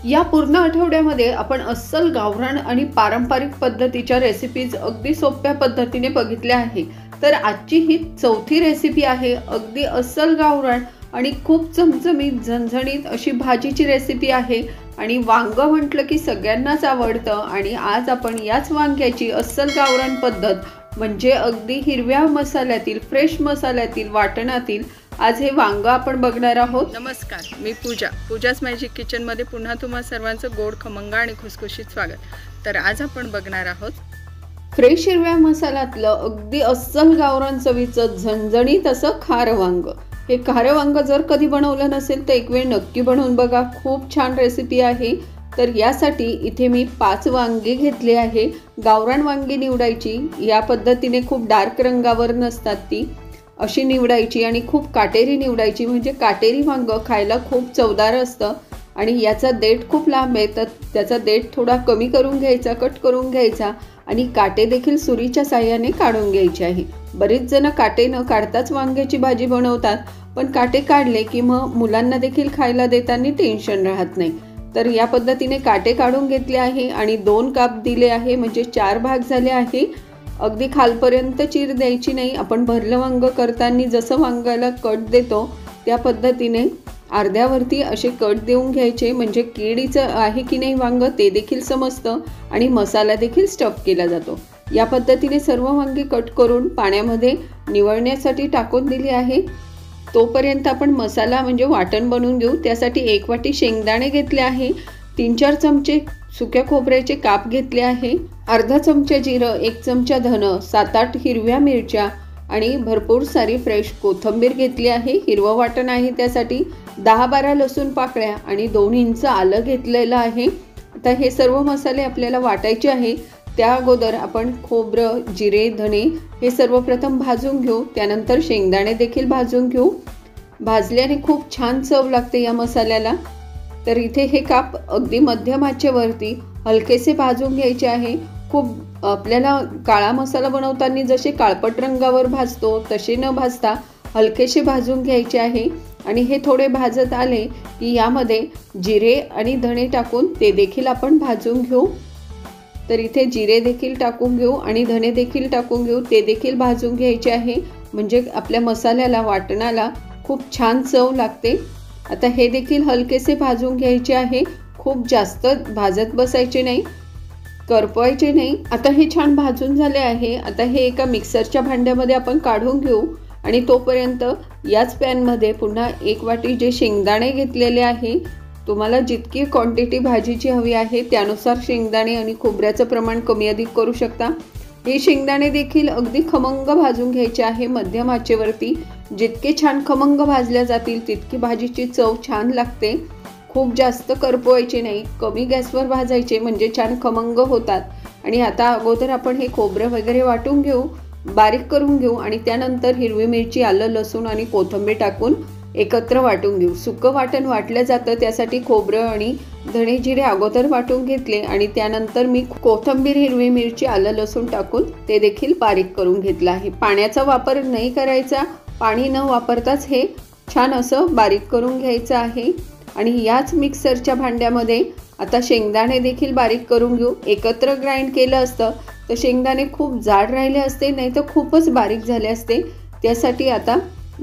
या पूर्ण आठवड्यामध्ये आपण अस्सल गावरान आणि पारंपरिक पद्धतीच्या रेसिपीज अगदी सोप्या पद्धतीने बघितल्या आहे। तर आजची ही चौथी रेसिपी आहे अगदी अस्सल गावरान आणि खूप चमचमीत झणझणीत अशी भाजीची रेसिपी आहे। आणि वांग म्हटलं की सगळ्यांनाच आवडतं आणि आज आपण याच वांग्याची अस्सल गावरान पद्धत म्हणजे अगदी हिरव्या मसाल्यातील फ्रेश मसाल्यातील वाटणातील आज हे वांग आपण बघणार आहोत। नमस्कार, मी पूजाच मॅजिक किचन मध्ये पुन्हा तुम्हा सर्वांचं गोड खमंग आणि खुसखुशीत स्वागत। तर आज आपण बघणार आहोत फ्रेश हिरव्या मसाल्यातलं अगदी अस्सल गावरान चवीचं झणझणीत असं खारं वांग। हे खारं वांग जर कधी बनवलं नसेल तर एक वेळ नक्की बनवून बघा, खूप छान रेसिपी आहे। तर यासाठी इथे मी 5 वांगी घेतली आहे। गावरान वांगी निवडायची, या पद्धतीने खूप डार्क रंगावर नसतात ती अशी निवडायची आणि खूप काटेरी निवडायची, म्हणजे काटेरी वांग खायला खूप चवदार असतं आणि याचा देठ खूप लांब आहे तर त्याचा देठ थोडा कमी करून घ्यायचा, कट करून घ्यायचा आणि काटे देखील सुरीच्या साहाय्याने काढून घ्यायचे आहे। बरेच जण काटे न काढताच वांग्याची भाजी बनवतात, पण काटे काढले की मग मुलांना देखील खायला देताना टेन्शन राहत नाही। तर या पद्धतीने काटे काढून घेतले आहे आणि 2 काप दिले आहे, म्हणजे 4 भाग झाले आहे। अगदी खालपर्यंत चीर द्यायची नाही, आपण भरलं वांग करताना जसं वांगाला कट देतो त्या पद्धतीने अर्ध्यावरती असे कट देऊन घ्यायचे, म्हणजे केळीचं आहे की नाही वांग ते देखील समजतं आणि मसाला देखील स्टफ केला जातो। या पद्धतीने सर्व वांगी कट करून पाण्यामध्ये निवळण्यासाठी टाकून दिली आहे। तोपर्यंत आपण मसाला म्हणजे वाटण बनवून घेऊ। त्यासाठी 1 वाटी शेंगदाणे घेतले आहे, 3-4 चमचे सुक्या खोबऱ्याचे काप घेतले आहे, अर्धा चमचा जिरं, 1 चमचा धन, 7-8 हिरव्या मिरच्या आणि भरपूर सारी फ्रेश कोथिंबीर घेतली आहे। हिरवं वाटण आहे त्यासाठी 10-12 लसूण पाकळ्या आणि 2 इंच आलं घेतलेलं आहे। आता हे सर्व मसाले आपल्याला वाटायचे आहे, त्या अगोदर आपण खोबरं, जिरे, धणे हे सर्वप्रथम भाजून घेऊ, त्यानंतर शेंगदाणे देखील भाजून घेऊ। भाजल्याने खूप छान चव लागते या मसाल्याला। तर इथे हे काप अगदी मध्यम आचेवरती हलकेसे भाजून घ्यायचे आहे। खूप आपल्याला काळा मसाला बनवताना जसे काळपट रंगावर भाजतो तसे न भाजता हलकेसे भाजून घ्यायचे आहे। आणि हे थोडे भाजत आले की यामध्ये जिरे आणि धणे टाकून ते देखील आपण भाजून घेऊ। तर इथे जिरे देखील टाकून घेऊ आणि धणे देखील टाकून घेऊ, ते देखील भाजून घ्यायचे आहे, म्हणजे आपल्या मसाल्याला वाटणाला खूप छान चव लागते। आता हे देखील हलकेसे भाजून घ्यायचे आहे, खूप जास्त भाजत बसायचे नाही, करपवायचे नाही। आता हे छान भाजून झाले आहे। आता हे एका मिक्सरच्या भांड्यामध्ये आपण काढून घेऊ आणि तोपर्यंत याच पॅनमध्ये पुन्हा 1 वाटी जे शेंगदाणे घेतलेले आहे, तुम्हाला जितकी क्वांटिटी भाजीची हवी आहे त्यानुसार शेंगदाणे आणि खोबऱ्याचं प्रमाण कमी अधिक करू शकता। हे शेंगदाणे देखील अगदी खमंग भाजून घ्यायचे आहे मध्यम आचेवरती। जितके छान खमंग भाजल्या जातील तितकी भाजीची चव छान लागते। खूप जास्त करपवायचे नाही, कमी गॅसवर भाजायचे म्हणजे छान खमंग होतात। आणि आता अगोदर आपण हे खोबरं वगैरे वाटून घेऊ, बारीक करून घेऊ आणि त्यानंतर हिरवी मिरची, आलं, लसूण आणि कोथिंबीर टाकून एकत्र वाटून घेऊ। सुकं वाटण वाटलं जातं, त्यासाठी खोबरं आणि धणे जिरे अगोदर वाटून घेतले आणि त्यानंतर मी कोथिंबीर, हिरवी मिरची, आलं, लसूण टाकून ते देखील बारीक करून घेतलं आहे। पाण्याचा वापर नाही करायचा, पाणी न वापरताच हे छान असं बारीक करून घ्यायचं आहे। आणि याच मिक्सरच्या भांड्यामध्ये आता शेंगदाणे देखील बारीक करून घेऊ। एकत्र ग्राइंड केलं असतं तर शेंगदाणे खूप जाड राहिले असते, नाही तर खूपच बारीक झाले असते। त्यासाठी आता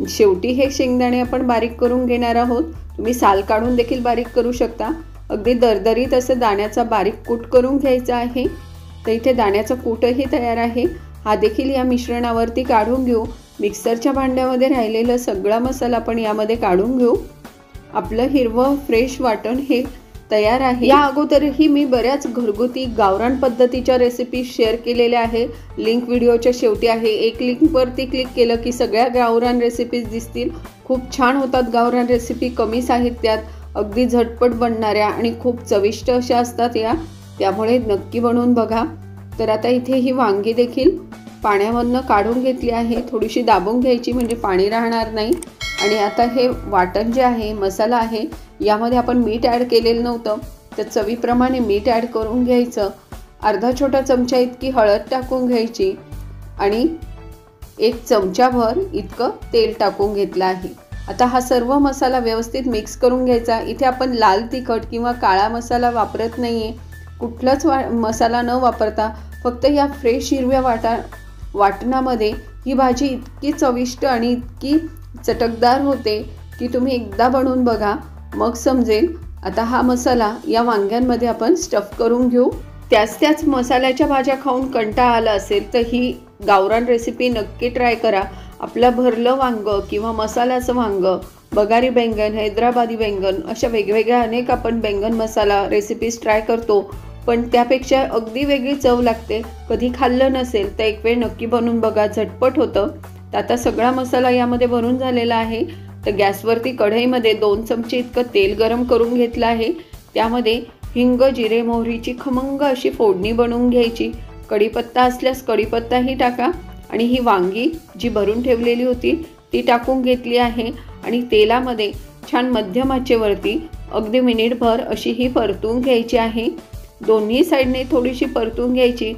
शेवटी हे शेंगदाणे आपण बारीक करून घेणार आहोत। तुम्ही साल काढून देखील बारीक करू शकता। अगदी दरदरीत असं दाण्याचा बारीक कूट करून घ्यायचा आहे। तर इथे दाण्याचा कूटही तयार आहे, हा देखील या मिश्रणावरती काढून घेऊ। मिक्सरच्या भांड्यामध्ये राहिलेला सगळा मसाला आपण यामध्ये काढून घेऊ। आपलं हिरवं फ्रेश वाटण हे तयार आहे। या अगोदरही मी बऱ्याच घरगुती गावरान पद्धतीच्या रेसिपी शेअर केलेल्या आहे, लिंक व्हिडिओच्या शेवटी आहे। एक लिंकवरती क्लिक केलं की सगळ्या गावरान रेसिपीज दिसतील। खूप छान होतात गावरान रेसिपी, कमी साहित्यात अगदी झटपट बनणाऱ्या आणि खूप चविष्ट अशा असतात या, त्यामुळे नक्की बनवून बघा। तर आता इथे ही वांगी देखील पाण्यामधनं काढून घेतली आहे, थोडीशी दाबून घ्यायची म्हणजे पाणी राहणार नाही। आणि आता हे वाटण जे आहे, मसाला आहे, यामध्ये आपण मीठ ॲड केलेलं नव्हतं तर चवीप्रमाणे मीठ ॲड करून घ्यायचं। अर्धा छोटा चमचा इतकी हळद टाकून घ्यायची आणि 1 चमचाभर इतकं तेल टाकून घेतलं आहे। आता हा सर्व मसाला व्यवस्थित मिक्स करून घ्यायचा। इथे आपण लाल तिखट किंवा काळा मसाला वापरत नाही आहे, कुठलाच मसाला न वापरता फक्त या फ्रेश हिरव्या वाटणामध्ये ही भाजी इतकी चविष्ट आणि इतकी चटकदार होते की तुम्ही एकदा बनवून बघा, मग समजेल। आता हा मसाला या वांग्यांमध्ये आपण स्टफ करून घेऊ। त्याच मसाल्याच्या भाज्या खाऊन कंटाळा आला असेल तर ही गावरान रेसिपी नक्की ट्राय करा। आपलं भरलं वांगं किंवा मसाल्याचं वांगं, बगारी बैंगन, हैदराबादी बैंगन अशा वेगवेगळ्या अनेक आपण बैंगन मसाला रेसिपीज ट्राय करतो, पण त्यापेक्षा अगदी वेगळी चव लागते। कधी खाल्लं नसेल तर एक वेळ नक्की बनवून बघा, झटपट होतं। तर आता सगळा मसाला यामध्ये भरून झालेला आहे। तर गॅसवरती कढईमध्ये 2 चमचे इतकं तेल गरम करून घेतलं आहे। त्यामध्ये हिंग, जिरे, मोहरीची खमंग अशी फोडणी बनवून घ्यायची। कढीपत्ता असल्यास कढीपत्ताही टाका आणि ही वांगी जी भरून ठेवलेली होती ती टाकून घेतली आहे आणि तेलामध्ये छान मध्यम आचेवरती अगदी मिनिटभर अशी ही परतून घ्यायची आहे। दोन्ही साईडने थोडीशी परतून घ्यायची।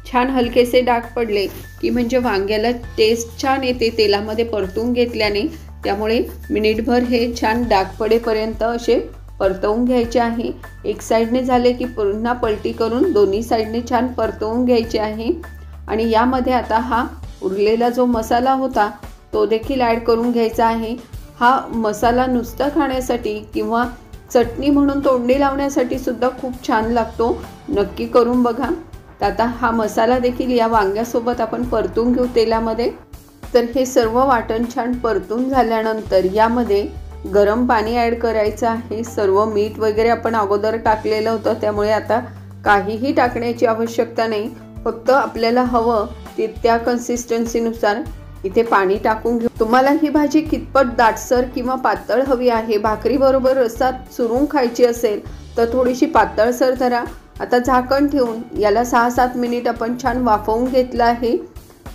छान हलकेसे डाग पडले की म्हणजे वांग्याला टेस्ट छान येते तेलामध्ये परतून घेतल्याने, त्यामुळे मिनिटभर हे छान डाग पडेपर्यंत असे परतवून घ्यायचे आहे। एक साईडने झाले की पुन्हा पलटी करून दोन्ही साईडने छान परतवून घ्यायचे आहे आणि यामध्ये आता हा उरलेला जो मसाला होता तो देखील ॲड करून घ्यायचा आहे। हा मसाला नुसता खाण्यासाठी किंवा चटणी म्हणून तोंडी लावण्यासाठी सुद्धा खूप छान लागतो, नक्की करून बघा। तर आता हा मसाला देखील या वांग्यासोबत आपण परतून घेऊ तेलामध्ये। तर हे सर्व वाटण छान परतून झाल्यानंतर यामध्ये गरम पाणी ॲड करायचं आहे। सर्व मीठ वगैरे आपण अगोदर टाकलेलं होतं, त्यामुळे आता काहीही टाकण्याची आवश्यकता नाही, फक्त आपल्याला हवं त्या कन्सिस्टन्सीनुसार इथे पाणी टाकून घेऊ। तुम्हाला ही भाजी कितपत दाटसर किंवा पातळ हवी आहे, भाकरीबरोबर रस्सा चुरून खायची असेल तर थोडीशी पातळसर धरा। आता झाकण ठेवून याला 6-7 मिनिट आपण छान वाफवून घेतलं आहे।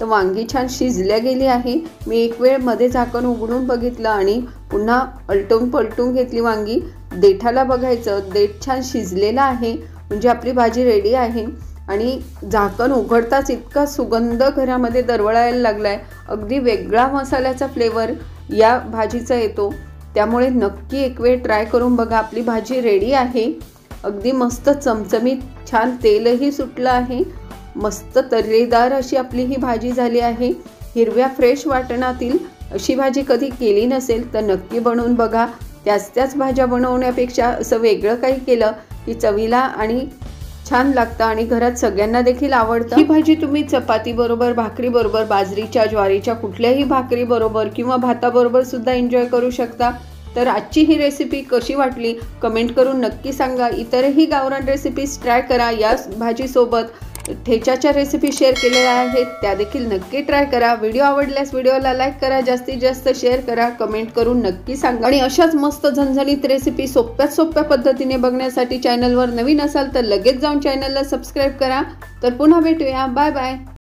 तर वांगी छान शिजल्या गेली आहे। मी एक वेळ मध्ये झाकण उघडून बघितलं आणि पुन्हा अलटून पलटून घेतली वांगी। देठाला बघायचं, देठ छान शिजलेला आहे म्हणजे आपली भाजी रेडी आहे। आणि झाकण उघडताच इतका सुगंध घरामध्ये दरवळायला लागलाय, अगदी वेगळा मसाल्याचा फ्लेवर या भाजीचा येतो, त्यामुळे नक्की एक वेळ ट्राय करून बघा। आपली भाजी रेडी आहे, अगदी मस्त चमचमीत, छान तेलही सुटलं आहे, मस्त तर्रेदार अशी आपली ही भाजी झाली आहे। हिरव्या फ्रेश वाटणातील अशी भाजी कधी केली नसेल तर नक्की बनवून बघा। त्याच भाज्या बनवण्यापेक्षा असं वेगळं काही केलं की चवीला आणि छान लागतं आणि घरात सगळ्यांना देखील आवडतं। ही भाजी तुम्ही चपाती बरोबर, भाकरी बरोबर, बाजरीच्या, ज्वारीच्या कुठल्याही भाकरी बरोबर किंवा भाताबरोबर सुद्धा एन्जॉय करू शकता। तर आजची ही रेसिपी कशी वाटली कमेंट करून नक्की सांगा। इतरही गावरान रेसिपीज ट्राय करा। या भाजीसोबत ठेच्याच्या रेसिपी शेअर केलेल्या आहेत, त्या देखील नक्की ट्राय करा। व्हिडिओ आवडल्यास व्हिडिओला लाईक करा, जास्तीत जास्त शेअर करा, कमेंट करून नक्की सांगा। आणि अशाच मस्त झणझणीत रेसिपी सोप्या पद्धतीने बघण्यासाठी चॅनलवर नवीन असाल तर लगेच जाऊन चॅनलला सबस्क्राईब करा। तर पुन्हा भेटूया, बाय बाय।